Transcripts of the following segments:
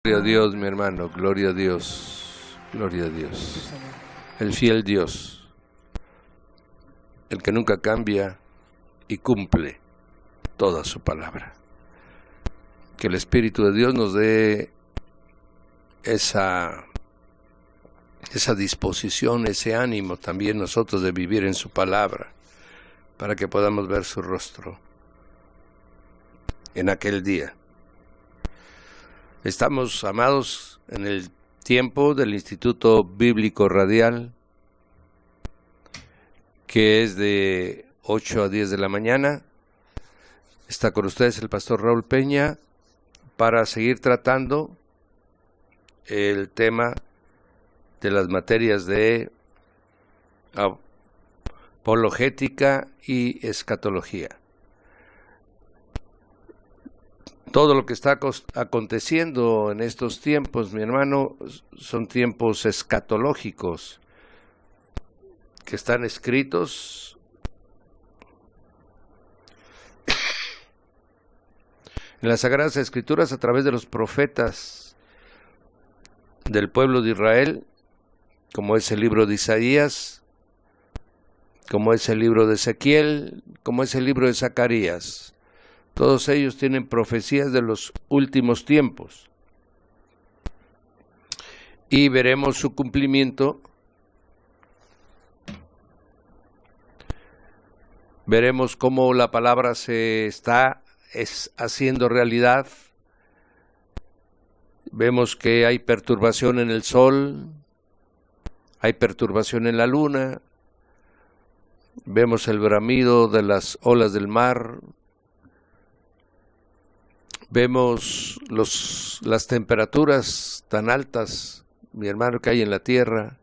Gloria a Dios, mi hermano, gloria a Dios, gloria a Dios. El fiel Dios, el que nunca cambia y cumple toda su palabra. Que el Espíritu de Dios nos dé esa disposición, ese ánimo también nosotros de vivir en su palabra, para que podamos ver su rostro en aquel día. Estamos, amados, en el tiempo del Instituto Bíblico Radial, que es de 8 a 10 de la mañana. Está con ustedes el pastor Raúl Peña para seguir tratando el tema de las materias de apologética y escatología. Todo lo que está aconteciendo en estos tiempos, mi hermano, son tiempos escatológicos que están escritos en las Sagradas Escrituras a través de los profetas del pueblo de Israel, como es el libro de Isaías, como es el libro de Ezequiel, como es el libro de Zacarías. Todos ellos tienen profecías de los últimos tiempos. Y veremos su cumplimiento. Veremos cómo la palabra se está haciendo realidad. Vemos que hay perturbación en el sol, hay perturbación en la luna. Vemos el bramido de las olas del mar. Vemos las temperaturas tan altas, mi hermano, que hay en la tierra.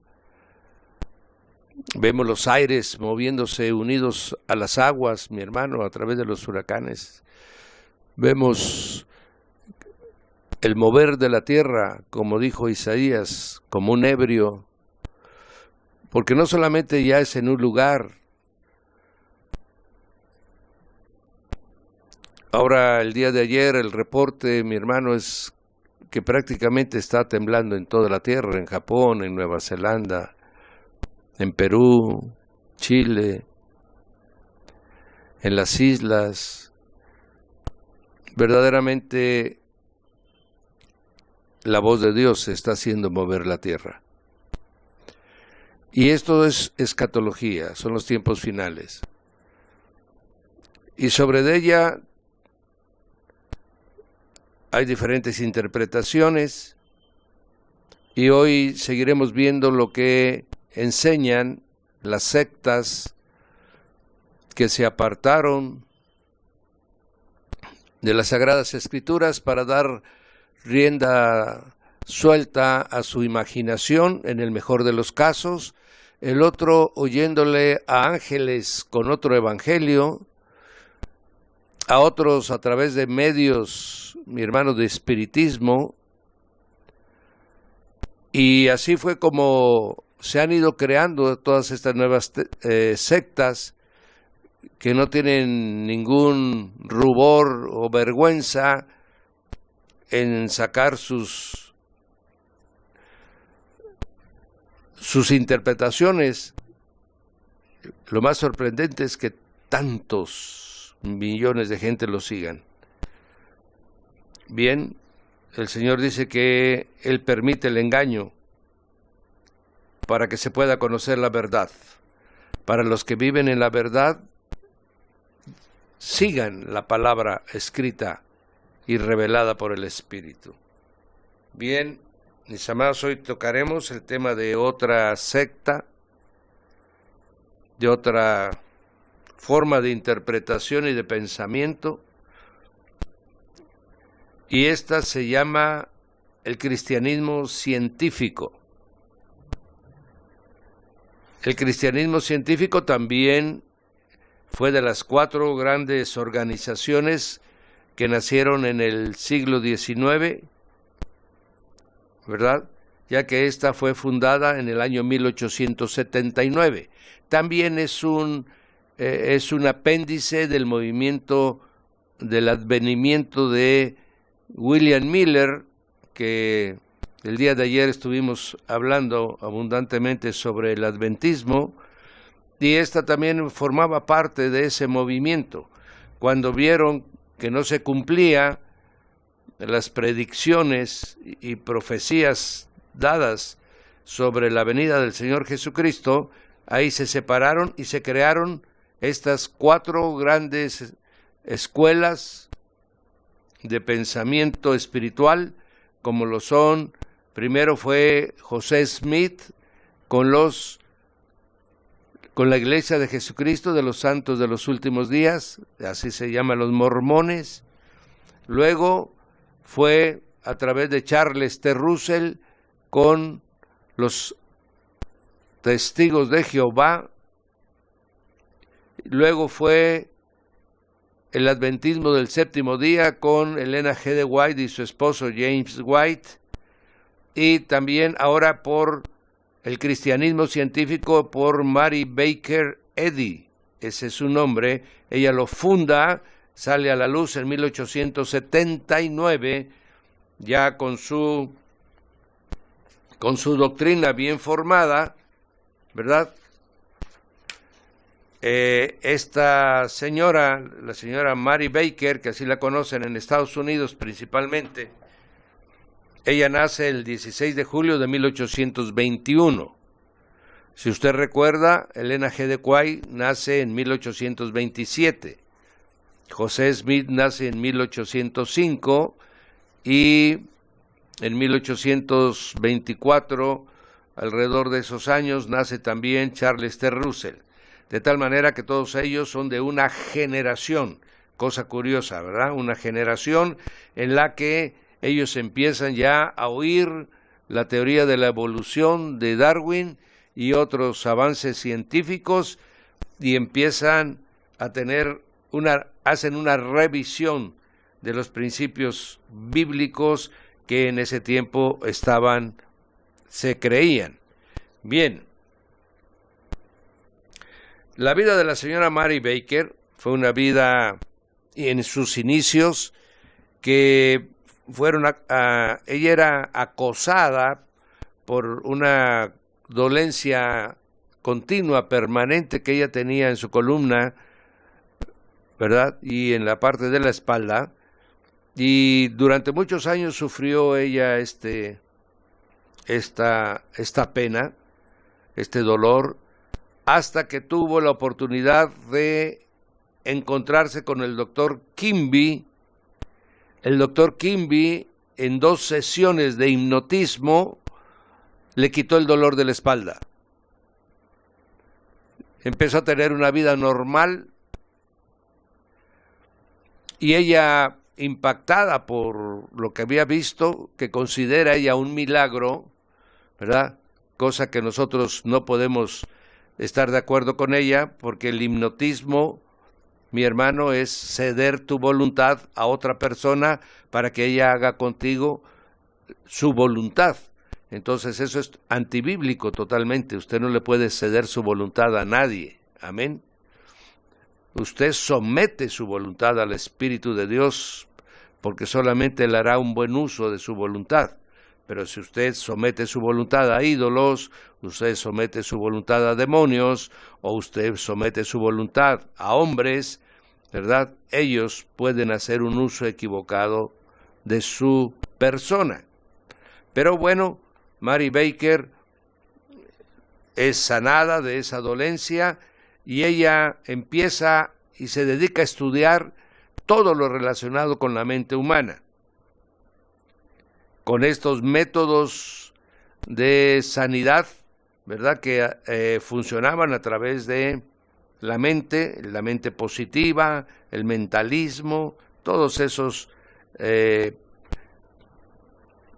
Vemos los aires moviéndose unidos a las aguas, mi hermano, a través de los huracanes. Vemos el mover de la tierra, como dijo Isaías, como un ebrio, porque no solamente ya es en un lugar. Ahora, el día de ayer, el reporte, mi hermano, es que prácticamente está temblando en toda la tierra, en Japón, en Nueva Zelanda, en Perú, Chile, en las islas. Verdaderamente, la voz de Dios se está haciendo mover la tierra. Y esto es escatología, son los tiempos finales. Y sobre ella hay diferentes interpretaciones, y hoy seguiremos viendo lo que enseñan las sectas que se apartaron de las Sagradas Escrituras para dar rienda suelta a su imaginación, en el mejor de los casos, el otro oyéndole a ángeles con otro evangelio, a otros a través de medios, mi hermano, de espiritismo. Y así fue como se han ido creando todas estas nuevas sectas que no tienen ningún rubor o vergüenza en sacar sus interpretaciones. Lo más sorprendente es que tantos millones de gente lo sigan. Bien, el Señor dice que Él permite el engaño para que se pueda conocer la verdad. Para los que viven en la verdad, sigan la palabra escrita y revelada por el Espíritu. Bien, mis amados, hoy tocaremos el tema de otra secta, de otra forma de interpretación y de pensamiento, y esta se llama el cristianismo científico. El cristianismo científico también fue de las 4 grandes organizaciones que nacieron en el siglo XIX, ¿verdad? Ya que esta fue fundada en el año 1879. También es un apéndice del movimiento del advenimiento de William Miller, que el día de ayer estuvimos hablando abundantemente sobre el adventismo, y esta también formaba parte de ese movimiento. Cuando vieron que no se cumplía las predicciones y profecías dadas sobre la venida del Señor Jesucristo, ahí se separaron y se crearon estas 4 grandes escuelas de pensamiento espiritual, como lo son, primero fue José Smith con la Iglesia de Jesucristo de los Santos de los Últimos Días, así se llaman los mormones. Luego fue a través de Charles T. Russell con los Testigos de Jehová. Luego fue el Adventismo del Séptimo Día con Elena G. de White y su esposo James White. Y también ahora por el cristianismo científico por Mary Baker Eddy. Ese es su nombre. Ella lo funda, sale a la luz en 1879, ya con su doctrina bien formada, ¿verdad? Esta señora, la señora Mary Baker, que así la conocen en Estados Unidos principalmente, ella nace el 16 de julio de 1821. Si usted recuerda, Elena G. de White nace en 1827. José Smith nace en 1805 y en 1824, alrededor de esos años, nace también Charles T. Russell. De tal manera que todos ellos son de una generación, cosa curiosa, ¿verdad? Una generación en la que ellos empiezan ya a oír la teoría de la evolución de Darwin y otros avances científicos, y empiezan a tener hacen una revisión de los principios bíblicos que en ese tiempo se creían. Bien, la vida de la señora Mary Baker fue una vida en sus inicios que ella era acosada por una dolencia continua, permanente, que ella tenía en su columna, ¿verdad? Y en la parte de la espalda. Y durante muchos años sufrió ella esta pena, este dolor, hasta que tuvo la oportunidad de encontrarse con el doctor Quimby. El doctor Quimby, en 2 sesiones de hipnotismo, le quitó el dolor de la espalda. Empezó a tener una vida normal, y ella, impactada por lo que había visto, que considera ella un milagro, ¿verdad? Cosa que nosotros no podemos estar de acuerdo con ella, porque el hipnotismo, mi hermano, es ceder tu voluntad a otra persona para que ella haga contigo su voluntad. Entonces eso es antibíblico totalmente. Usted no le puede ceder su voluntad a nadie. Amén. Usted somete su voluntad al Espíritu de Dios, porque solamente Él hará un buen uso de su voluntad. Pero si usted somete su voluntad a ídolos, usted somete su voluntad a demonios, o usted somete su voluntad a hombres, ¿verdad? Ellos pueden hacer un uso equivocado de su persona. Pero bueno, Mary Baker es sanada de esa dolencia, y ella empieza y se dedica a estudiar todo lo relacionado con la mente humana, con estos métodos de sanidad, ¿verdad? Que funcionaban a través de la mente positiva, el mentalismo, todos esos,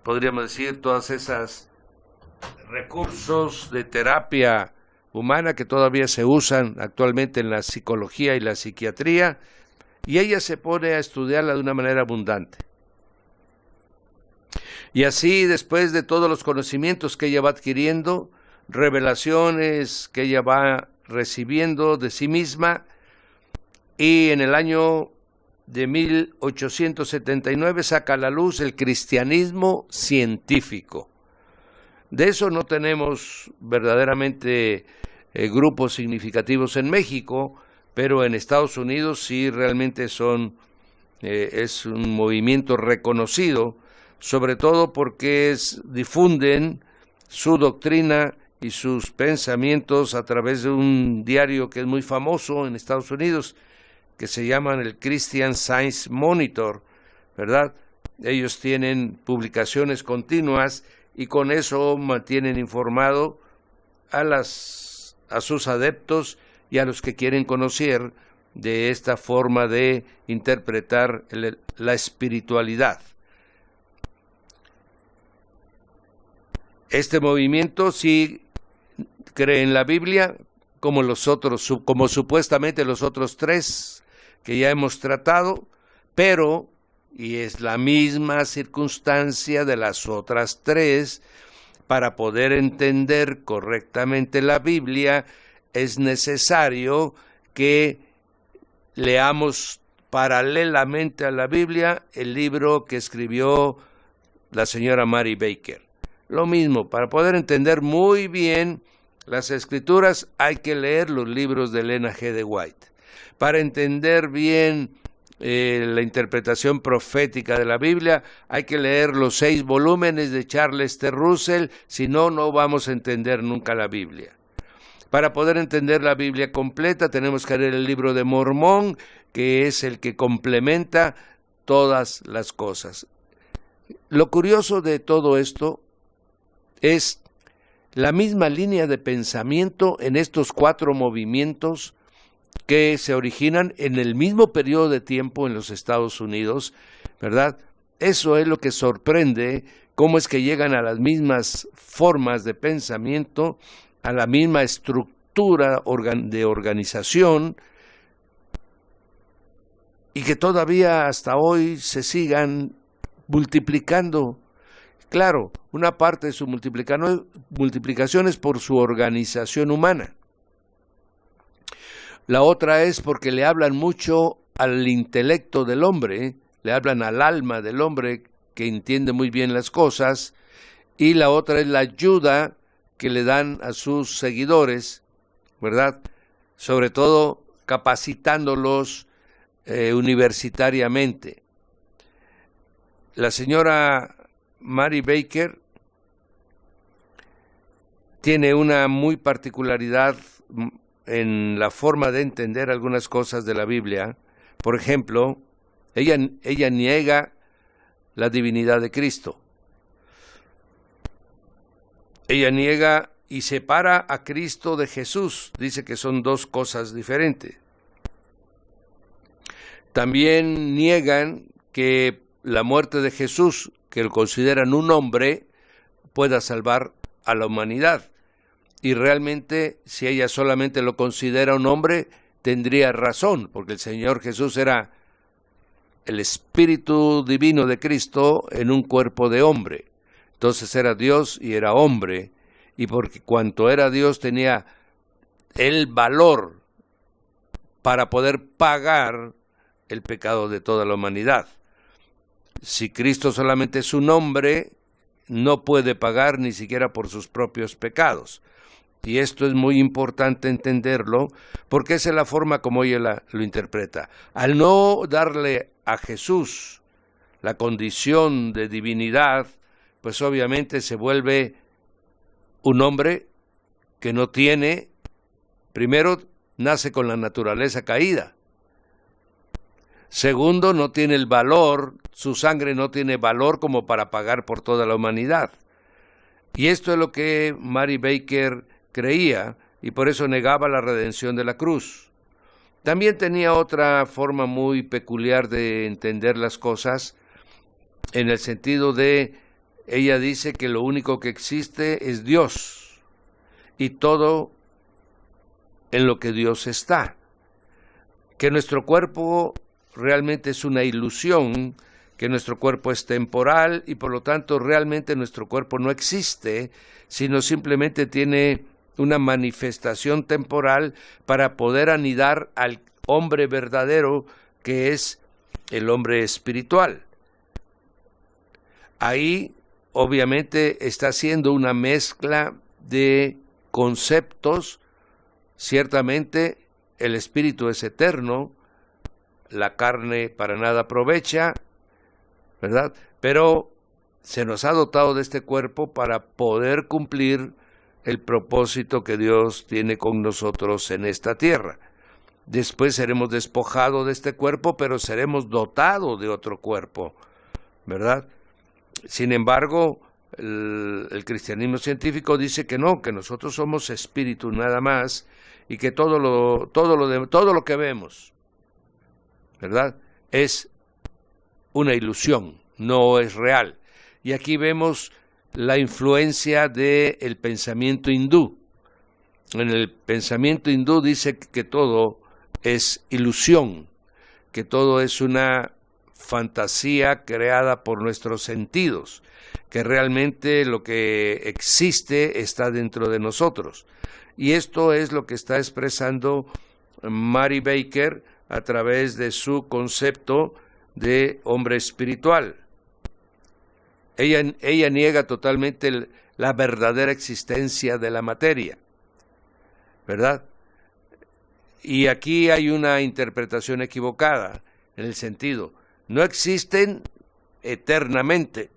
podríamos decir, todas esas recursos de terapia humana que todavía se usan actualmente en la psicología y la psiquiatría, y ella se pone a estudiarla de una manera abundante. Y así, después de todos los conocimientos que ella va adquiriendo, revelaciones que ella va recibiendo de sí misma, y en el año de 1879 saca a la luz el cristianismo científico. De eso no tenemos verdaderamente grupos significativos en México, pero en Estados Unidos sí realmente es un movimiento reconocido, sobre todo porque difunden su doctrina y sus pensamientos a través de un diario que es muy famoso en Estados Unidos, que se llama el Christian Science Monitor, ¿verdad? Ellos tienen publicaciones continuas y con eso mantienen informado a sus adeptos y a los que quieren conocer de esta forma de interpretar la espiritualidad. Este movimiento sí cree en la Biblia, como supuestamente los otros tres que ya hemos tratado, pero, y es la misma circunstancia de las otras tres, para poder entender correctamente la Biblia, es necesario que leamos paralelamente a la Biblia el libro que escribió la señora Mary Baker. Lo mismo, para poder entender muy bien las Escrituras hay que leer los libros de Elena G. de White. Para entender bien la interpretación profética de la Biblia hay que leer los 6 volúmenes de Charles T. Russell, si no, no vamos a entender nunca la Biblia. Para poder entender la Biblia completa tenemos que leer el libro de Mormón, que es el que complementa todas las cosas. Lo curioso de todo esto es la misma línea de pensamiento en estos 4 movimientos que se originan en el mismo periodo de tiempo en los Estados Unidos, ¿verdad? Eso es lo que sorprende, cómo es que llegan a las mismas formas de pensamiento, a la misma estructura de organización, y que todavía hasta hoy se sigan multiplicando. Claro, una parte de su multiplicación es por su organización humana. La otra es porque le hablan mucho al intelecto del hombre, le hablan al alma del hombre que entiende muy bien las cosas, y la otra es la ayuda que le dan a sus seguidores, ¿verdad? Sobre todo capacitándolos universitariamente. La señora Mary Baker tiene una muy particularidad en la forma de entender algunas cosas de la Biblia. Por ejemplo, ella niega la divinidad de Cristo. Ella niega y separa a Cristo de Jesús. Dice que son 2 cosas diferentes. También niegan que la muerte de Jesús, que lo consideran un hombre, pueda salvar a la humanidad. Y realmente, si ella solamente lo considera un hombre, tendría razón, porque el Señor Jesús era el Espíritu Divino de Cristo en un cuerpo de hombre. Entonces era Dios y era hombre, y porque cuanto era Dios tenía el valor para poder pagar el pecado de toda la humanidad. Si Cristo solamente es un hombre, no puede pagar ni siquiera por sus propios pecados. Y esto es muy importante entenderlo, porque esa es la forma como ella lo interpreta. Al no darle a Jesús la condición de divinidad, pues obviamente se vuelve un hombre que no tiene, primero, nace con la naturaleza caída. Segundo, no tiene el valor, su sangre no tiene valor como para pagar por toda la humanidad. Y esto es lo que Mary Baker creía, y por eso negaba la redención de la cruz. También tenía otra forma muy peculiar de entender las cosas, en el sentido de, ella dice que lo único que existe es Dios, y todo en lo que Dios está. Que nuestro cuerpo realmente es una ilusión, que nuestro cuerpo es temporal, y por lo tanto realmente nuestro cuerpo no existe, sino simplemente tiene una manifestación temporal para poder anidar al hombre verdadero, que es el hombre espiritual. Ahí obviamente está haciendo una mezcla de conceptos. Ciertamente el espíritu es eterno, la carne para nada aprovecha, ¿verdad? Pero se nos ha dotado de este cuerpo para poder cumplir el propósito que Dios tiene con nosotros en esta tierra. Después seremos despojados de este cuerpo, pero seremos dotados de otro cuerpo, ¿verdad? Sin embargo, el cristianismo científico dice que no, que nosotros somos espíritu nada más, y que todo lo que vemos, ¿verdad?, es una ilusión, no es real. Y aquí vemos la influencia del pensamiento hindú. En el pensamiento hindú dice que todo es ilusión, que todo es una fantasía creada por nuestros sentidos, que realmente lo que existe está dentro de nosotros. Y esto es lo que está expresando Mary Baker a través de su concepto de hombre espiritual. Ella niega totalmente la verdadera existencia de la materia, ¿verdad? Y aquí hay una interpretación equivocada, en el sentido, no existen eternamente.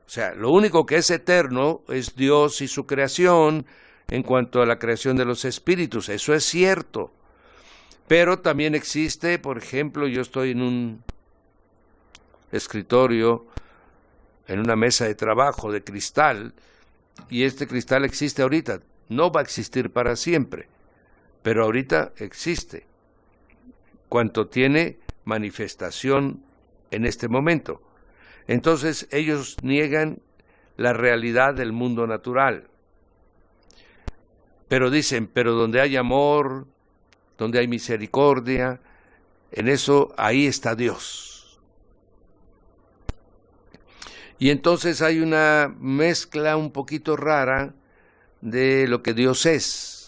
O sea, lo único que es eterno es Dios y su creación en cuanto a la creación de los espíritus. Eso es cierto. Pero también existe, por ejemplo, yo estoy en un escritorio, en una mesa de trabajo de cristal, y este cristal existe ahorita. No va a existir para siempre, pero ahorita existe, cuanto tiene manifestación en este momento. Entonces ellos niegan la realidad del mundo natural, pero dicen, pero donde hay amor, donde hay misericordia, en eso ahí está Dios. Y entonces hay una mezcla un poquito rara de lo que Dios es,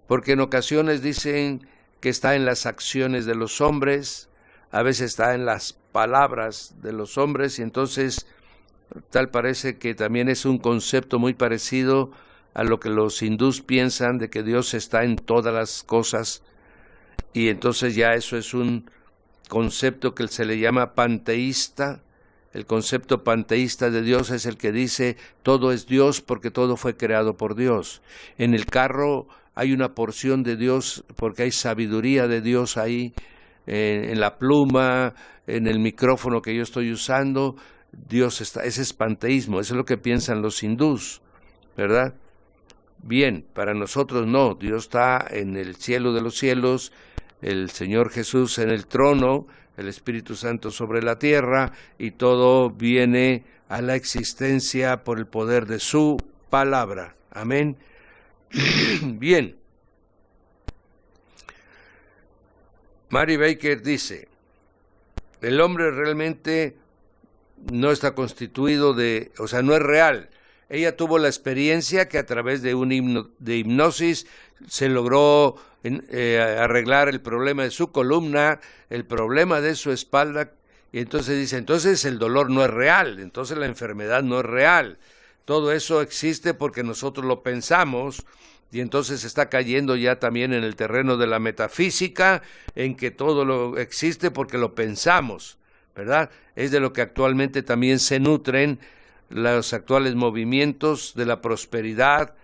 porque en ocasiones dicen que está en las acciones de los hombres, a veces está en las palabras de los hombres, y entonces tal parece que también es un concepto muy parecido a lo que los hindús piensan de que Dios está en todas las cosas, y entonces ya eso es un concepto que se le llama panteísta. El concepto panteísta de Dios es el que dice todo es Dios porque todo fue creado por Dios. En el carro hay una porción de Dios porque hay sabiduría de Dios ahí, en la pluma, en el micrófono que yo estoy usando, Dios está. Ese es panteísmo, eso es lo que piensan los hindús, ¿verdad? Bien, para nosotros no, Dios está en el cielo de los cielos, el Señor Jesús en el trono, el Espíritu Santo sobre la tierra, y todo viene a la existencia por el poder de su palabra. Amén. Bien. Mary Baker dice, el hombre realmente no está constituido o sea, no es real. Ella tuvo la experiencia que a través de de hipnosis se logró arreglar el problema de su columna, el problema de su espalda, y entonces dice, entonces el dolor no es real, entonces la enfermedad no es real. Todo eso existe porque nosotros lo pensamos, y entonces está cayendo ya también en el terreno de la metafísica, en que todo lo existe porque lo pensamos, ¿verdad? Es de lo que actualmente también se nutren los actuales movimientos de la prosperidad,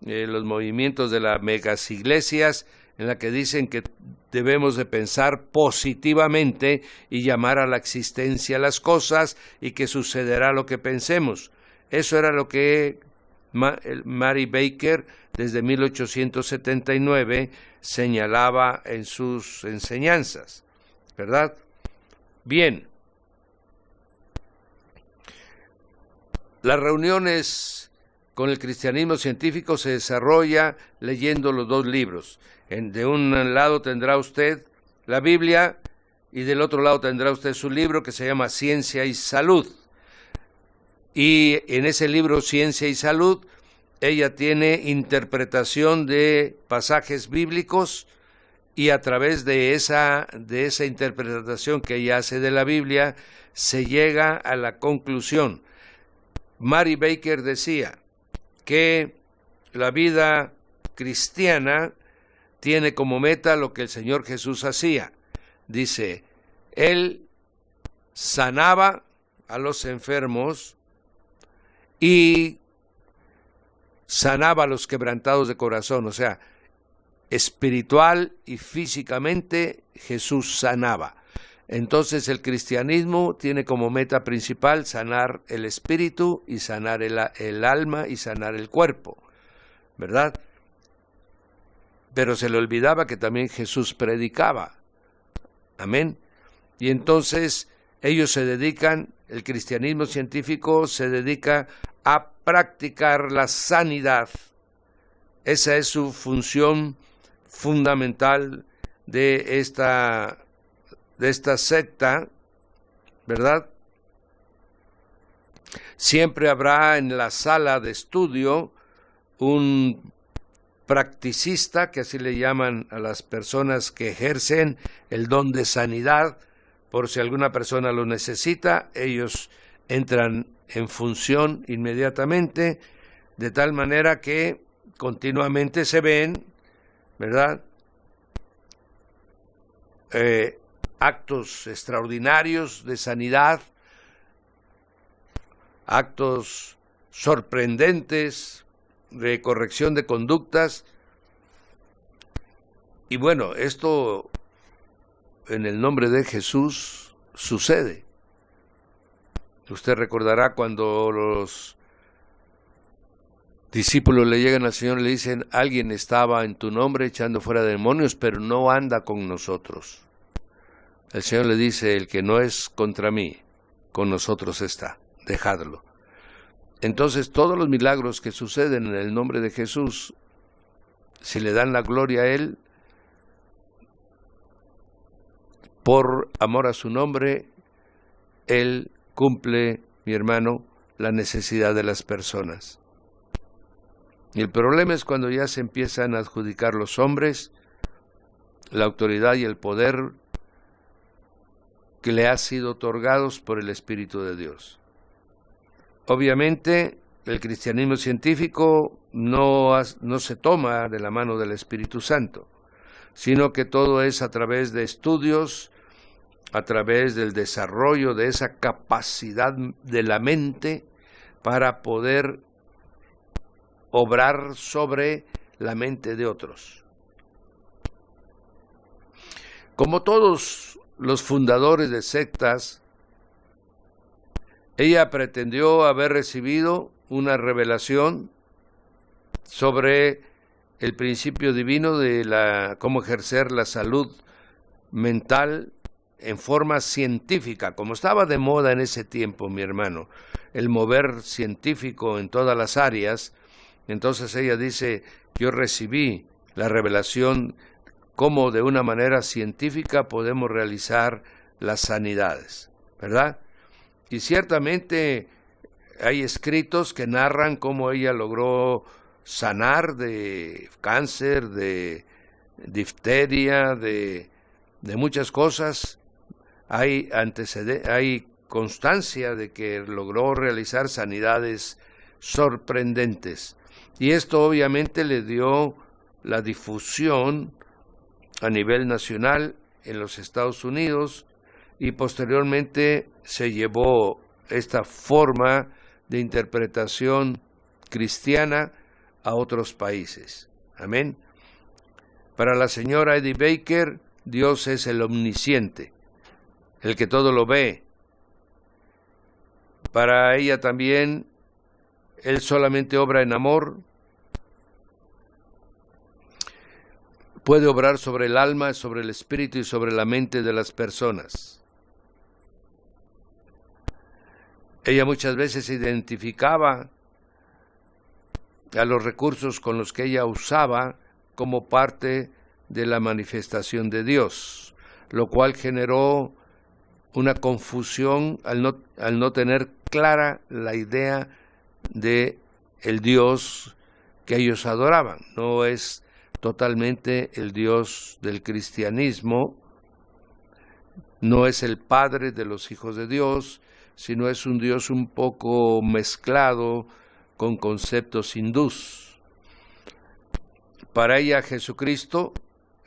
los movimientos de las megas iglesias, en la que dicen que debemos de pensar positivamente y llamar a la existencia las cosas y que sucederá lo que pensemos. Eso era lo que Mary Baker desde 1879 señalaba en sus enseñanzas, ¿verdad? Bien. Las reuniones con el cristianismo científico se desarrolla leyendo los dos libros. De un lado tendrá usted la Biblia y del otro lado tendrá usted su libro que se llama Ciencia y Salud. Y en ese libro Ciencia y Salud, ella tiene interpretación de pasajes bíblicos y a través de esa interpretación que ella hace de la Biblia, se llega a la conclusión. Mary Baker decía que la vida cristiana tiene como meta lo que el Señor Jesús hacía. Dice, Él sanaba a los enfermos y sanaba a los quebrantados de corazón, o sea, espiritual y físicamente Jesús sanaba. Entonces el cristianismo tiene como meta principal sanar el espíritu y sanar el alma y sanar el cuerpo, ¿verdad? Pero se le olvidaba que también Jesús predicaba. Amén. Y entonces ellos se dedican, el cristianismo científico se dedica a practicar la sanidad. Esa es su función fundamental de esta secta, ¿verdad? Siempre habrá en la sala de estudio un practicista, que así le llaman a las personas que ejercen el don de sanidad, por si alguna persona lo necesita, ellos entran en función inmediatamente, de tal manera que continuamente se ven, ¿verdad?, actos extraordinarios de sanidad, actos sorprendentes de corrección de conductas. Y bueno, esto en el nombre de Jesús sucede. Usted recordará cuando los discípulos le llegan al Señor y le dicen, alguien estaba en tu nombre echando fuera demonios, pero no anda con nosotros. El Señor le dice, el que no es contra mí, con nosotros está, dejadlo. Entonces todos los milagros que suceden en el nombre de Jesús, si le dan la gloria a Él, por amor a su nombre, Él cumple, mi hermano, la necesidad de las personas. Y el problema es cuando ya se empiezan a adjudicar los hombres la autoridad y el poder que le ha sido otorgados por el Espíritu de Dios. Obviamente, el cristianismo científico no se toma de la mano del Espíritu Santo, sino que todo es a través de estudios, a través del desarrollo de esa capacidad de la mente para poder obrar sobre la mente de otros. Como todos los fundadores de sectas, ella pretendió haber recibido una revelación sobre el principio divino de cómo ejercer la salud mental en forma científica, como estaba de moda en ese tiempo, mi hermano, el mover científico en todas las áreas. Entonces ella dice, yo recibí la revelación cómo de una manera científica podemos realizar las sanidades, ¿verdad? Y ciertamente hay escritos que narran cómo ella logró sanar de cáncer, de difteria, de muchas cosas. Hay constancia de que logró realizar sanidades sorprendentes. Y esto obviamente le dio la difusión a nivel nacional en los Estados Unidos y posteriormente se llevó esta forma de interpretación cristiana a otros países. Amén. Para la señora Eddy Baker, Dios es el omnisciente, el que todo lo ve. Para ella también, Él solamente obra en amor. Puede obrar sobre el alma, sobre el espíritu y sobre la mente de las personas. Ella muchas veces identificaba a los recursos con los que ella usaba como parte de la manifestación de Dios, lo cual generó una confusión al no tener clara la idea de el Dios que ellos adoraban. No es totalmente el Dios del cristianismo. No es el Padre de los hijos de Dios, sino es un Dios un poco mezclado con conceptos hindús. Para ella Jesucristo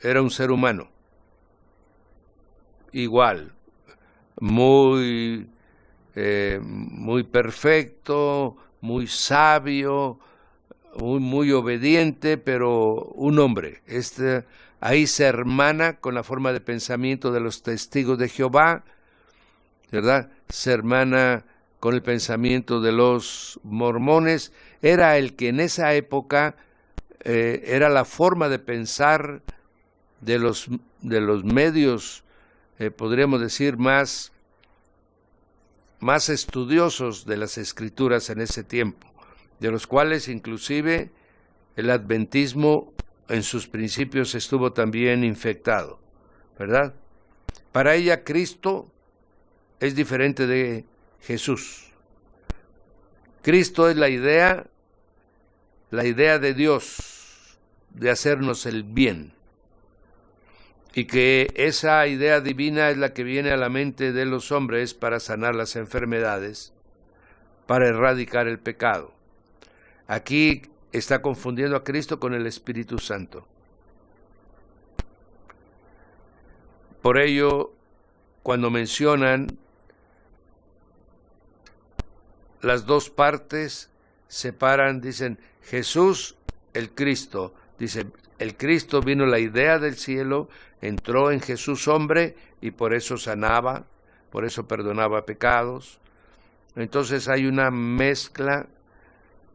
era un ser humano, igual, muy perfecto, muy sabio, muy obediente, pero un hombre. Ahí se hermana con la forma de pensamiento de los testigos de Jehová, ¿verdad? Se hermana con el pensamiento de los mormones. Era el que en esa época era la forma de pensar de los medios, podríamos decir, más estudiosos de las Escrituras en ese tiempo, de los cuales inclusive el adventismo en sus principios estuvo también infectado, ¿verdad? Para ella Cristo es diferente de Jesús. Cristo es la idea de Dios de hacernos el bien, y que esa idea divina es la que viene a la mente de los hombres para sanar las enfermedades, para erradicar el pecado. Aquí está confundiendo a Cristo con el Espíritu Santo. Por ello, cuando mencionan las dos partes, separan, dicen Jesús, el Cristo. Dicen, el Cristo vino la idea del cielo, entró en Jesús hombre y por eso sanaba, por eso perdonaba pecados. Entonces hay una mezcla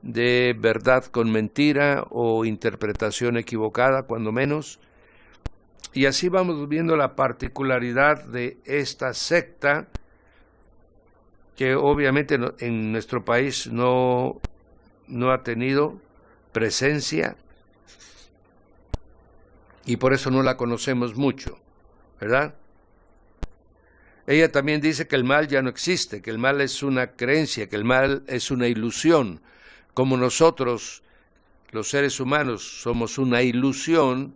de verdad con mentira o interpretación equivocada, cuando menos. Y así vamos viendo la particularidad de esta secta, que obviamente en nuestro país no ha tenido presencia, y por eso no la conocemos mucho, ¿verdad? Ella también dice que el mal ya no existe, que el mal es una creencia, que el mal es una ilusión. Como nosotros, los seres humanos, somos una ilusión,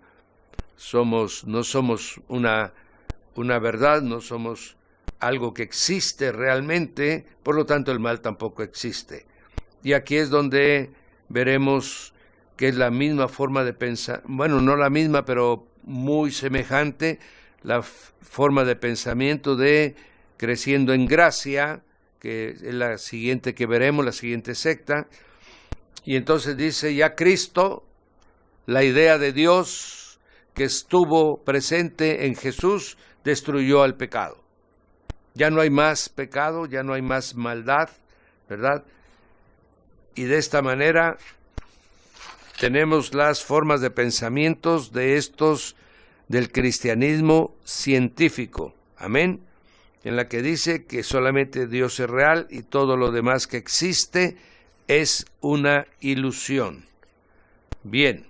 no somos una verdad, no somos algo que existe realmente, por lo tanto el mal tampoco existe. Y aquí es donde veremos que es la misma forma de pensar, bueno, no la misma, pero muy semejante, la forma de pensamiento de creciendo en gracia, que es la siguiente que veremos, la siguiente secta. Y entonces dice, ya Cristo, la idea de Dios que estuvo presente en Jesús, destruyó al pecado. Ya no hay más pecado, ya no hay más maldad, ¿verdad? Y de esta manera tenemos las formas de pensamientos de estos del cristianismo científico, amén, en la que dice que solamente Dios es real y todo lo demás que existe es una ilusión. Bien,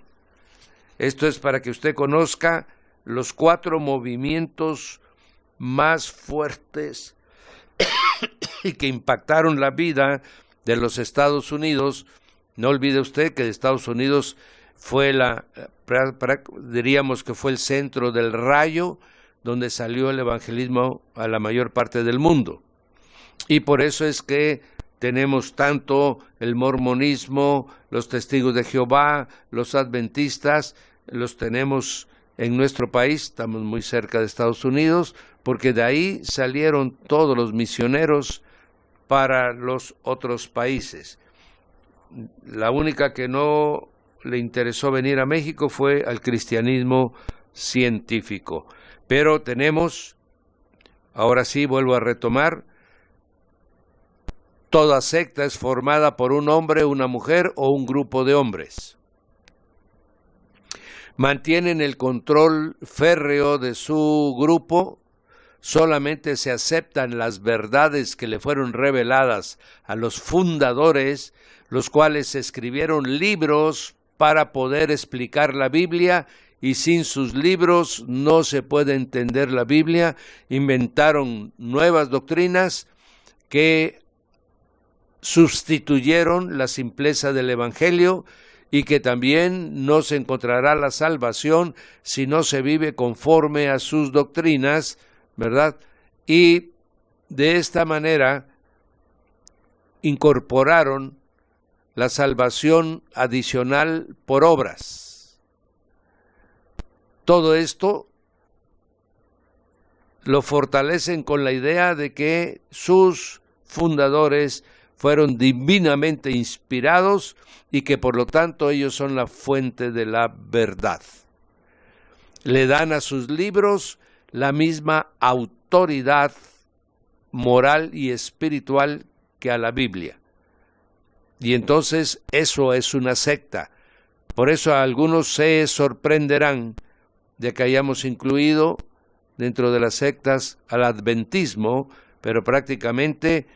esto es para que usted conozca los 4 movimientos más fuertes y que impactaron la vida de los Estados Unidos. No olvide usted que de Estados Unidos fue diríamos que fue el centro del rayo donde salió el evangelismo a la mayor parte del mundo. Y por eso es que tenemos tanto el mormonismo, los testigos de Jehová, los adventistas, los tenemos en nuestro país, estamos muy cerca de Estados Unidos, porque de ahí salieron todos los misioneros para los otros países. La única que no le interesó venir a México fue al cristianismo científico. Pero tenemos, ahora sí vuelvo a retomar, toda secta es formada por un hombre, una mujer o un grupo de hombres. Mantienen el control férreo de su grupo, solamente se aceptan las verdades que le fueron reveladas a los fundadores, los cuales escribieron libros para poder explicar la Biblia, y sin sus libros no se puede entender la Biblia. Inventaron nuevas doctrinas que sustituyeron la simpleza del Evangelio y que también no se encontrará la salvación si no se vive conforme a sus doctrinas, ¿verdad? Y de esta manera incorporaron la salvación adicional por obras. Todo esto lo fortalecen con la idea de que sus fundadores fueron divinamente inspirados y que por lo tanto ellos son la fuente de la verdad. Le dan a sus libros la misma autoridad moral y espiritual que a la Biblia. Y entonces eso es una secta. Por eso algunos se sorprenderán de que hayamos incluido dentro de las sectas al adventismo, pero prácticamente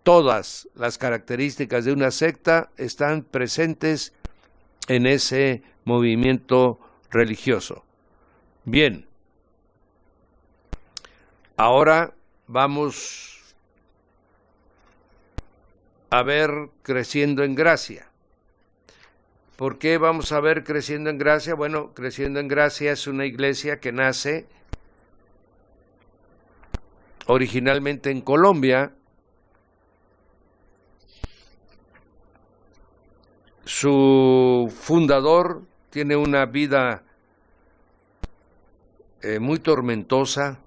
todas las características de una secta están presentes en ese movimiento religioso. Bien, ahora vamos a ver Creciendo en Gracia. ¿Por qué vamos a ver Creciendo en Gracia? Bueno, Creciendo en Gracia es una iglesia que nace originalmente en Colombia. Su fundador tiene una vida muy tormentosa.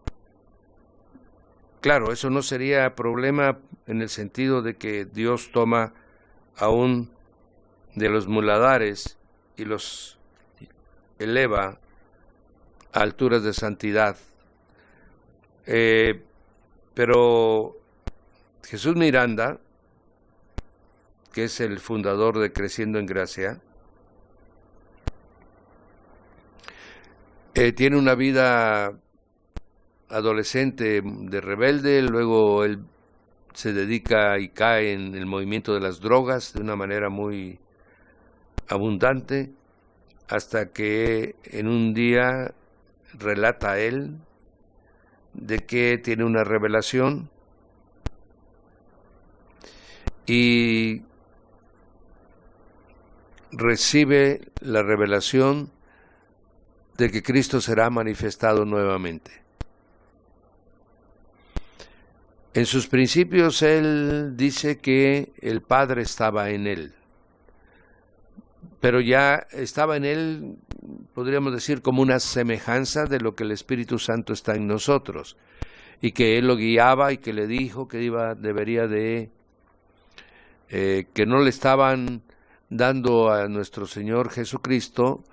Claro, eso no sería problema en el sentido de que Dios toma aún de los muladares y los eleva a alturas de santidad. Pero Jesús Miranda, que es el fundador de Creciendo en Gracia, tiene una vida adolescente de rebelde, luego él se dedica y cae en el movimiento de las drogas de una manera muy abundante, hasta que en un día relata él de que tiene una revelación y recibe la revelación de que Cristo será manifestado nuevamente. En sus principios él dice que el Padre estaba en él, pero ya estaba en él, podríamos decir, como una semejanza de lo que el Espíritu Santo está en nosotros, y que él lo guiaba y que le dijo que debería de, que no le estaban dando a nuestro Señor Jesucristo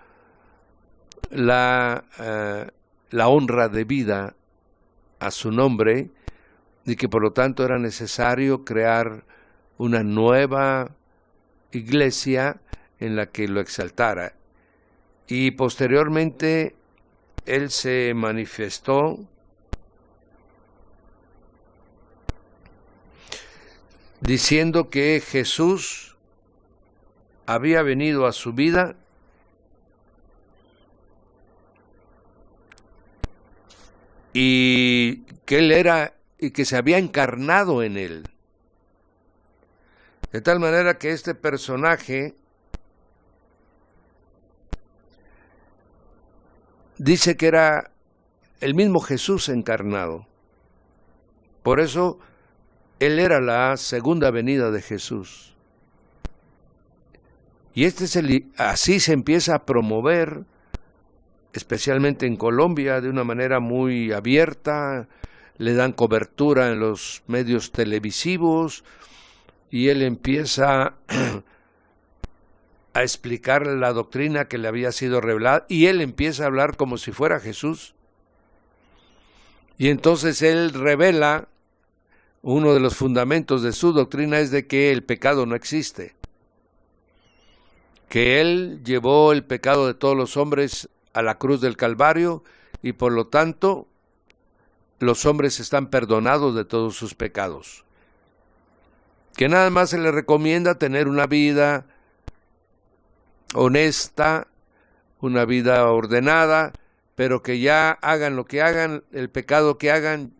la honra debida a su nombre, y que por lo tanto era necesario crear una nueva iglesia en la que lo exaltara. Y posteriormente él se manifestó diciendo que Jesús había venido a su vida y que él era y que se había encarnado en él. De tal manera que este personaje dice que era el mismo Jesús encarnado. Por eso él era la segunda venida de Jesús. Y así se empieza a promover, especialmente en Colombia, de una manera muy abierta. Le dan cobertura en los medios televisivos y él empieza a explicar la doctrina que le había sido revelada y él empieza a hablar como si fuera Jesús. Y entonces él revela uno de los fundamentos de su doctrina es de que el pecado no existe, que él llevó el pecado de todos los hombres a la cruz del Calvario y por lo tanto los hombres están perdonados de todos sus pecados. Que nada más se les recomienda tener una vida honesta, una vida ordenada, pero que ya hagan lo que hagan, el pecado que hagan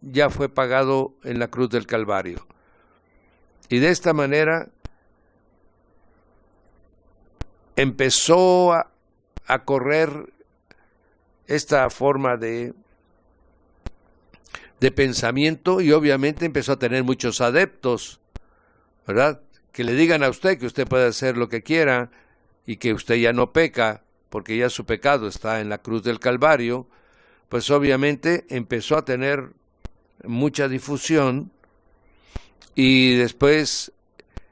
ya fue pagado en la cruz del Calvario. Y de esta manera empezó a correr esta forma de pensamiento y obviamente empezó a tener muchos adeptos, ¿verdad? Que le digan a usted que usted puede hacer lo que quiera y que usted ya no peca porque ya su pecado está en la cruz del Calvario, pues obviamente empezó a tener mucha difusión y después,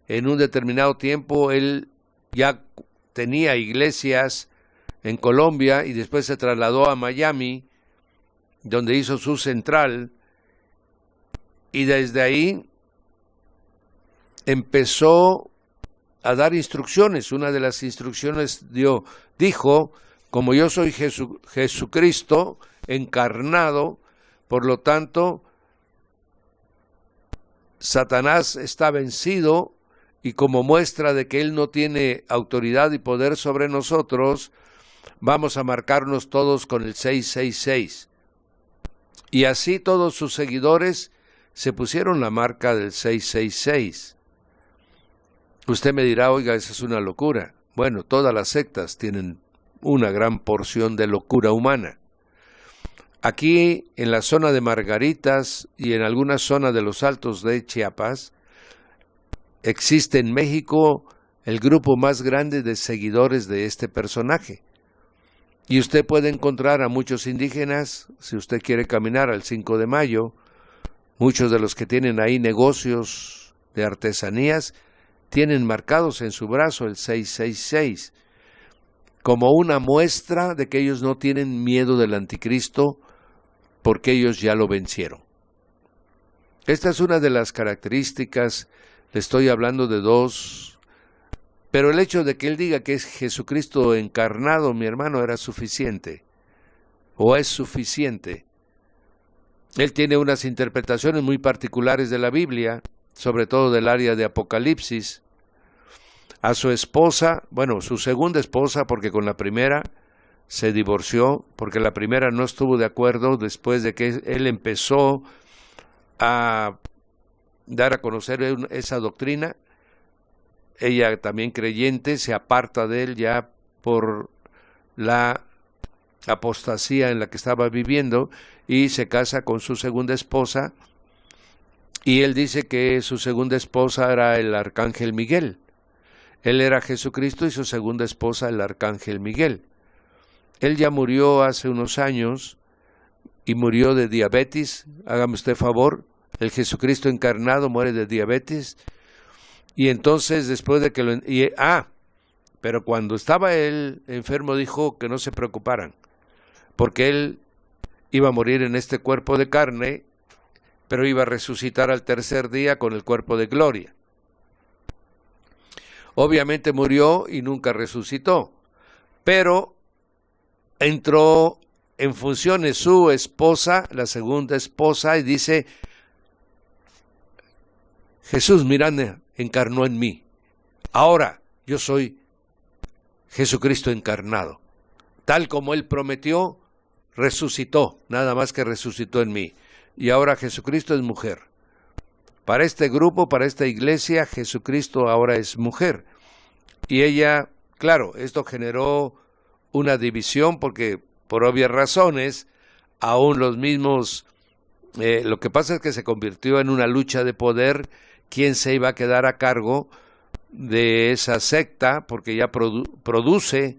en un determinado tiempo, él ya tenía iglesias en Colombia y después se trasladó a Miami, donde hizo su central, y desde ahí empezó a dar instrucciones. Una de las instrucciones dijo, como yo soy Jesucristo encarnado, por lo tanto, Satanás está vencido y como muestra de que él no tiene autoridad y poder sobre nosotros, vamos a marcarnos todos con el 666. Y así todos sus seguidores se pusieron la marca del 666. Usted me dirá, oiga, esa es una locura. Bueno, todas las sectas tienen una gran porción de locura humana. Aquí, en la zona de Margaritas y en alguna zona de los Altos de Chiapas, existe en México el grupo más grande de seguidores de este personaje. Y usted puede encontrar a muchos indígenas, si usted quiere caminar al 5 de mayo, muchos de los que tienen ahí negocios de artesanías, tienen marcados en su brazo el 666, como una muestra de que ellos no tienen miedo del anticristo, porque ellos ya lo vencieron. Esta es una de las características, le estoy hablando de dos, pero el hecho de que él diga que es Jesucristo encarnado, mi hermano, era suficiente, o es suficiente. Él tiene unas interpretaciones muy particulares de la Biblia, sobre todo del área de Apocalipsis. A su esposa, bueno, su segunda esposa, porque con la primera se divorció, porque la primera no estuvo de acuerdo después de que él empezó a dar a conocer esa doctrina. Ella también creyente se aparta de él ya por la apostasía en la que estaba viviendo y se casa con su segunda esposa, y él dice que su segunda esposa era el arcángel Miguel. Él era Jesucristo y su segunda esposa el arcángel Miguel. Él ya murió hace unos años y murió de diabetes. Hágame usted favor, el Jesucristo encarnado muere de diabetes. Y entonces después de que pero cuando estaba él enfermo dijo que no se preocuparan, porque él iba a morir en este cuerpo de carne, pero iba a resucitar al tercer día con el cuerpo de gloria. Obviamente murió y nunca resucitó, pero entró en funciones su esposa, la segunda esposa, y dice, Jesús, mirad, encarnó en mí. Ahora yo soy Jesucristo encarnado. Tal como Él prometió, resucitó, nada más que resucitó en mí. Y ahora Jesucristo es mujer. Para este grupo, para esta iglesia, Jesucristo ahora es mujer. Y ella, claro, esto generó una división porque, por obvias razones, aún los mismos, lo que pasa es que se convirtió en una lucha de poder, quién se iba a quedar a cargo de esa secta, porque ya produce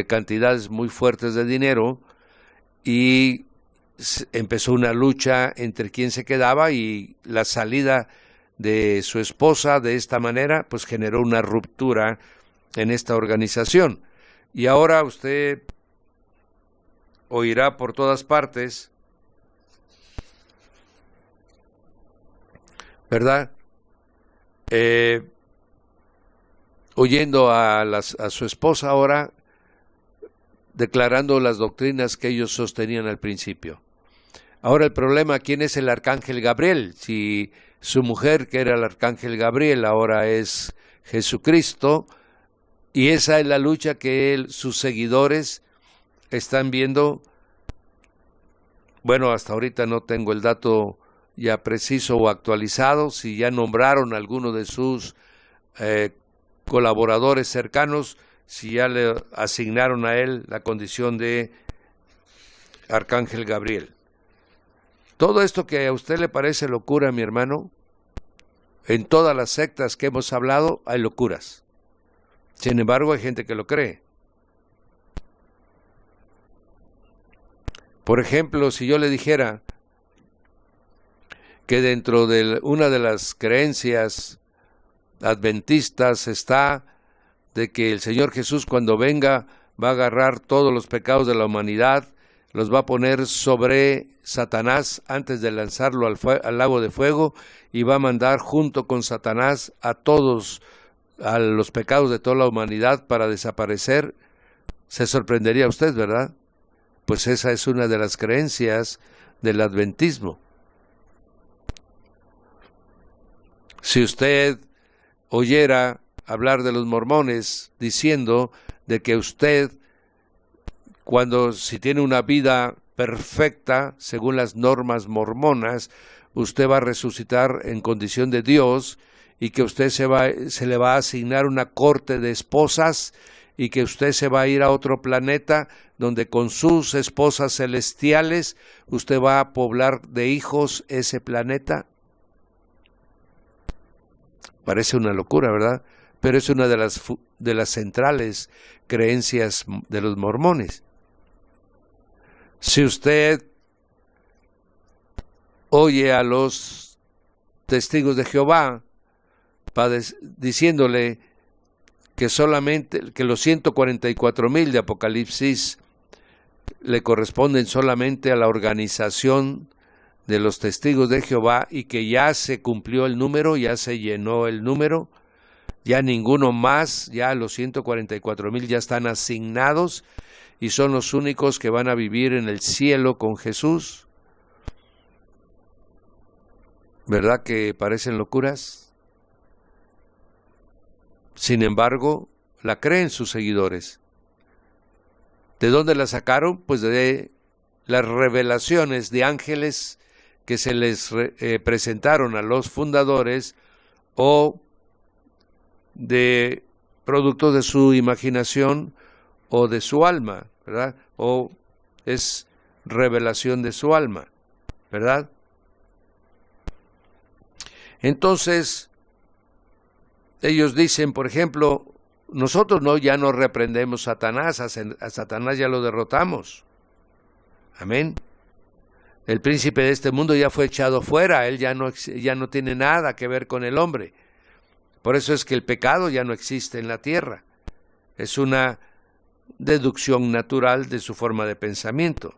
cantidades muy fuertes de dinero, y empezó una lucha entre quién se quedaba, y la salida de su esposa de esta manera pues generó una ruptura en esta organización. Y ahora usted oirá por todas partes, ¿verdad? Oyendo a su esposa ahora declarando las doctrinas que ellos sostenían al principio. Ahora el problema, ¿quién es el arcángel Gabriel? Si su mujer, que era el arcángel Gabriel, ahora es Jesucristo, y esa es la lucha que sus seguidores están viendo. Bueno, hasta ahorita no tengo el dato ya preciso o actualizado, si ya nombraron a alguno de sus colaboradores cercanos si ya le asignaron a él la condición de Arcángel Gabriel. Todo esto que a usted le parece locura, mi hermano, en todas las sectas que hemos hablado hay locuras. Sin embargo, hay gente que lo cree. Por ejemplo, si yo le dijera que dentro de una de las creencias adventistas está de que el Señor Jesús cuando venga va a agarrar todos los pecados de la humanidad, los va a poner sobre Satanás antes de lanzarlo al lago de fuego y va a mandar junto con Satanás a todos, a los pecados de toda la humanidad para desaparecer. Se sorprendería usted, ¿verdad? Pues esa es una de las creencias del adventismo. Si usted oyera hablar de los mormones diciendo de que usted, si tiene una vida perfecta, según las normas mormonas, usted va a resucitar en condición de Dios y que usted se le va a asignar una corte de esposas y que usted se va a ir a otro planeta donde con sus esposas celestiales usted va a poblar de hijos ese planeta. Parece una locura, ¿verdad? Pero es una de las centrales creencias de los mormones. Si usted oye a los testigos de Jehová diciéndole que los 144,000 de Apocalipsis le corresponden solamente a la organización de los testigos de Jehová y que ya se cumplió el número, ya se llenó el número, ya ninguno más, ya los 144,000 ya están asignados y son los únicos que van a vivir en el cielo con Jesús. ¿Verdad que parecen locuras? Sin embargo, la creen sus seguidores. ¿De dónde la sacaron? Pues de las revelaciones de ángeles que se les presentaron a los fundadores o de productos de su imaginación o de su alma, ¿verdad? O es revelación de su alma, ¿verdad? Entonces, ellos dicen, por ejemplo, nosotros ya no reprendemos a Satanás ya lo derrotamos. Amén. El príncipe de este mundo ya fue echado fuera, él ya no tiene nada que ver con el hombre. Por eso es que el pecado ya no existe en la tierra. Es una deducción natural de su forma de pensamiento.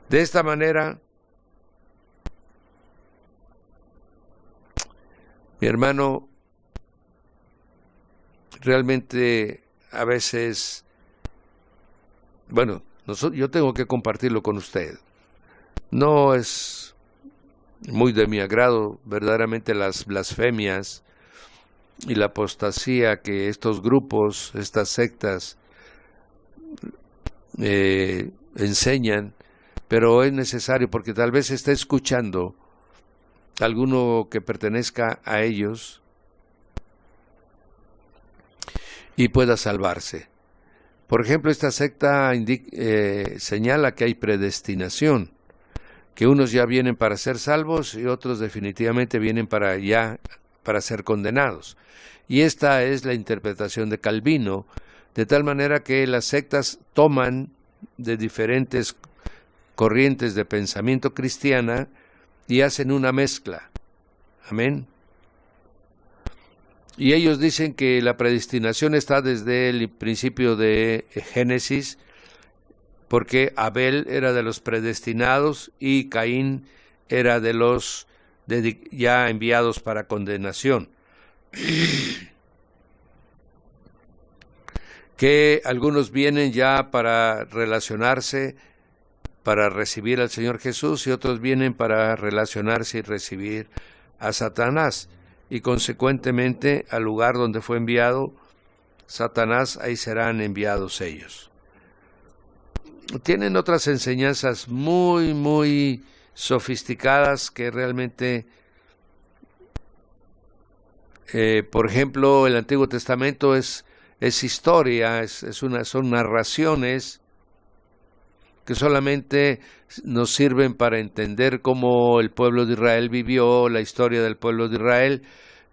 De esta manera, mi hermano, realmente a veces, yo tengo que compartirlo con usted. No es muy de mi agrado verdaderamente las blasfemias y la apostasía que estos grupos, estas sectas enseñan, pero es necesario porque tal vez esté escuchando alguno que pertenezca a ellos y pueda salvarse. Por ejemplo, esta secta señala que hay predestinación, que unos ya vienen para ser salvos y otros definitivamente vienen para ser condenados. Y esta es la interpretación de Calvino, de tal manera que las sectas toman de diferentes corrientes de pensamiento cristiana y hacen una mezcla. Amén. Y ellos dicen que la predestinación está desde el principio de Génesis, porque Abel era de los predestinados y Caín era de los ya enviados para condenación. Que algunos vienen ya para relacionarse, para recibir al Señor Jesús, y otros vienen para relacionarse y recibir a Satanás. Y consecuentemente al lugar donde fue enviado Satanás, ahí serán enviados ellos. Tienen otras enseñanzas muy sofisticadas que realmente, por ejemplo, el Antiguo Testamento es historia, son narraciones que solamente nos sirven para entender cómo el pueblo de Israel vivió, la historia del pueblo de Israel,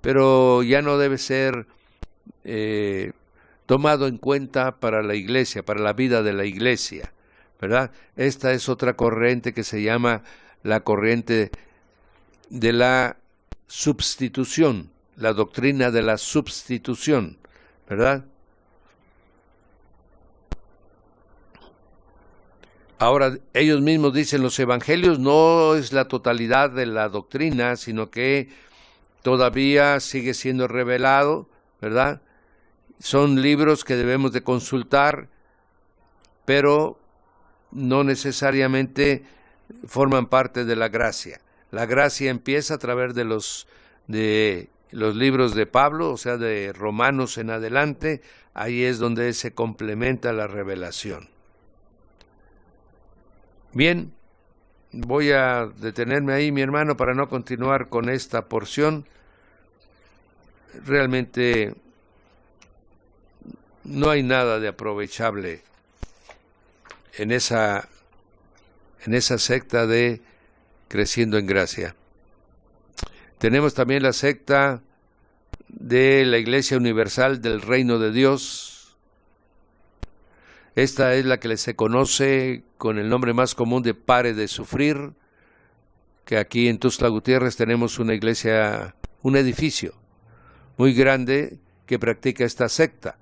pero ya no debe ser tomado en cuenta para la iglesia, para la vida de la iglesia, ¿verdad? Esta es otra corriente que se llama la corriente de la substitución, la doctrina de la substitución, ¿verdad? Ahora, ellos mismos dicen, los evangelios no es la totalidad de la doctrina, sino que todavía sigue siendo revelado, ¿verdad? Son libros que debemos de consultar, pero no necesariamente forman parte de la gracia. La gracia empieza a través de los libros de Pablo, o sea, de Romanos en adelante. Ahí es donde se complementa la revelación. Bien, voy a detenerme ahí, mi hermano, para no continuar con esta porción. Realmente no hay nada de aprovechable en esa secta de Creciendo en Gracia. Tenemos también la secta de la Iglesia Universal del Reino de Dios. Esta es la que se conoce con el nombre más común de Pare de Sufrir, que aquí en Tuxtla Gutiérrez tenemos una iglesia, un edificio muy grande que practica esta secta.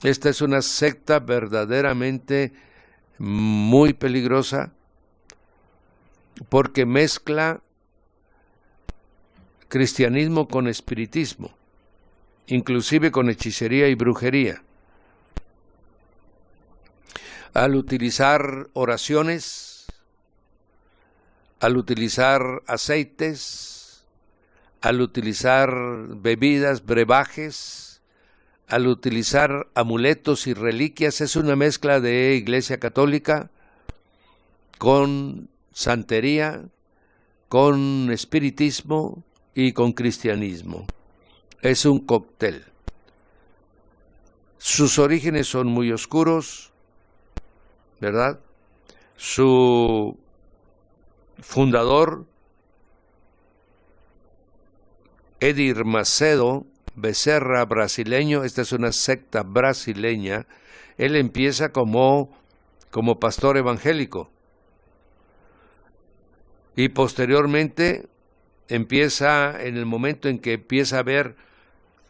Esta es una secta verdaderamente muy peligrosa porque mezcla cristianismo con espiritismo, inclusive con hechicería y brujería. Al utilizar oraciones, al utilizar aceites, al utilizar bebidas, brebajes, al utilizar amuletos y reliquias, es una mezcla de Iglesia Católica con santería, con espiritismo y con cristianismo. Es un cóctel. Sus orígenes son muy oscuros, ¿verdad? Su fundador, Edir Macedo Becerra, brasileño, esta es una secta brasileña, él empieza como pastor evangélico y posteriormente empieza, en el momento en que empieza a haber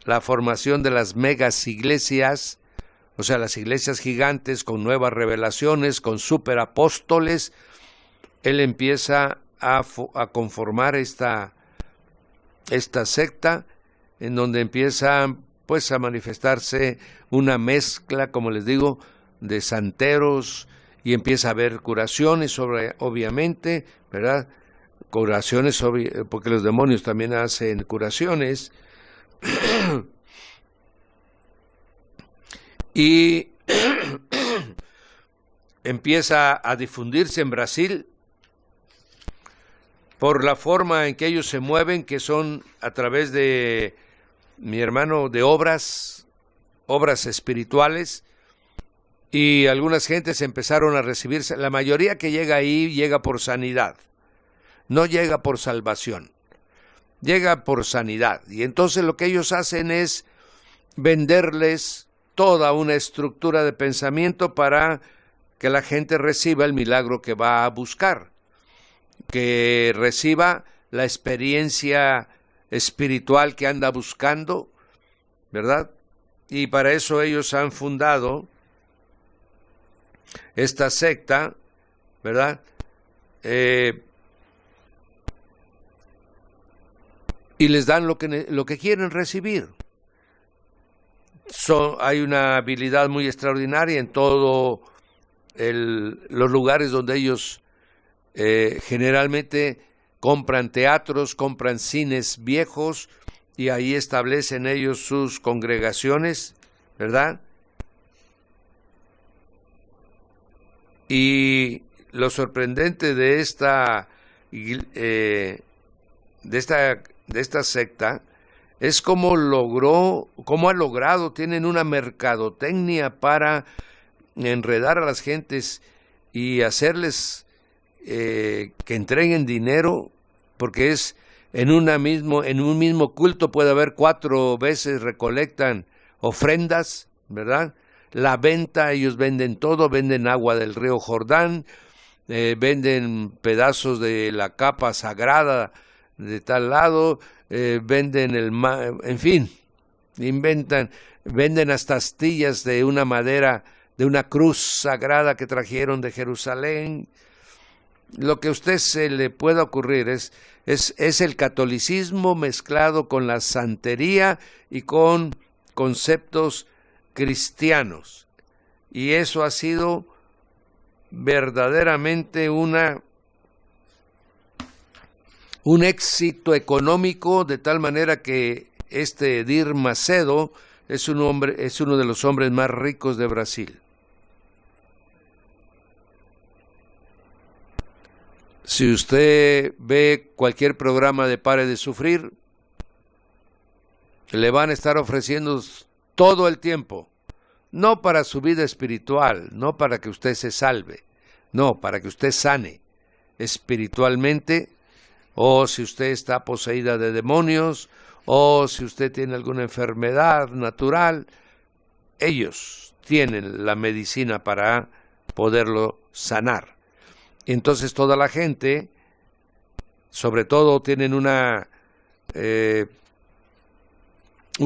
la formación de las megas iglesias, o sea, las iglesias gigantes con nuevas revelaciones, con superapóstoles, él empieza a conformar esta secta, en donde empieza pues a manifestarse una mezcla, como les digo, de santeros, y empieza a haber curaciones, obviamente, ¿verdad? Curaciones, porque los demonios también hacen curaciones. Y empieza a difundirse en Brasil por la forma en que ellos se mueven, que son a través de, mi hermano, de obras espirituales, y algunas gentes empezaron a recibirse. La mayoría que llega ahí llega por sanidad, no llega por salvación, llega por sanidad. Y entonces lo que ellos hacen es venderles toda una estructura de pensamiento para que la gente reciba el milagro que va a buscar, que reciba la experiencia espiritual que anda buscando, ¿verdad? Y para eso ellos han fundado esta secta, ¿verdad? Y les dan lo que quieren recibir. Hay una habilidad muy extraordinaria en todos los lugares donde ellos generalmente compran teatros, compran cines viejos, y ahí establecen ellos sus congregaciones, ¿verdad? Y lo sorprendente de esta de esta secta es cómo ha logrado, tienen una mercadotecnia para enredar a las gentes y hacerles que entreguen dinero, porque es en un mismo culto puede haber 4 veces recolectan ofrendas, ¿verdad? La venta, ellos venden todo, venden agua del río Jordán, venden pedazos de la capa sagrada de tal lado, venden en fin, venden hasta astillas de una madera, de una cruz sagrada que trajeron de Jerusalén. Lo que a usted se le pueda ocurrir es el catolicismo mezclado con la santería y con conceptos cristianos. Y eso ha sido verdaderamente un éxito económico, de tal manera que Edir Macedo es uno de los hombres más ricos de Brasil. Si usted ve cualquier programa de Pare de Sufrir, le van a estar ofreciendo todo el tiempo, no para su vida espiritual, no para que usted se salve, no, para que usted sane espiritualmente, o si usted está poseída de demonios, o si usted tiene alguna enfermedad natural, ellos tienen la medicina para poderlo sanar. Entonces toda la gente, sobre todo, tienen una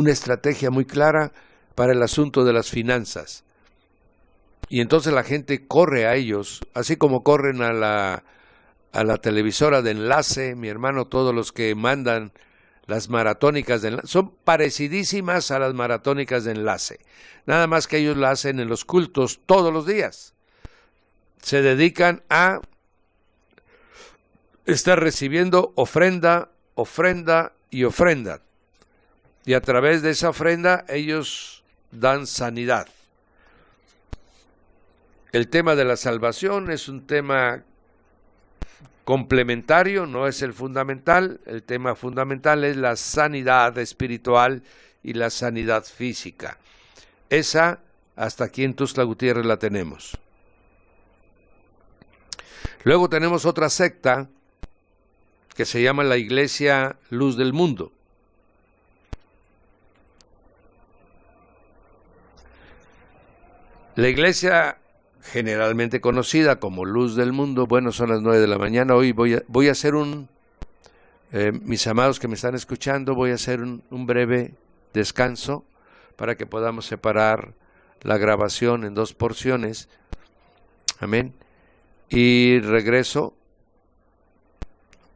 estrategia muy clara para el asunto de las finanzas. Y entonces la gente corre a ellos, así como corren a la televisora de enlace, mi hermano, todos los que mandan las maratónicas de enlace, son parecidísimas a las maratónicas de enlace, nada más que ellos la hacen en los cultos todos los días. Se dedican a estar recibiendo ofrenda y ofrenda. Y a través de esa ofrenda ellos dan sanidad. El tema de la salvación es un tema complementario, no es el fundamental. El tema fundamental es la sanidad espiritual y la sanidad física. Esa, hasta aquí en Tuxtla Gutiérrez la tenemos. Luego tenemos otra secta que se llama la Iglesia Luz del Mundo. La iglesia generalmente conocida como Luz del Mundo, bueno, son las 9 de la mañana, hoy voy a hacer mis amados que me están escuchando, voy a hacer un breve descanso para que podamos separar la grabación en 2 porciones. Amén. Y regreso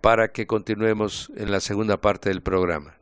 para que continuemos en la segunda parte del programa.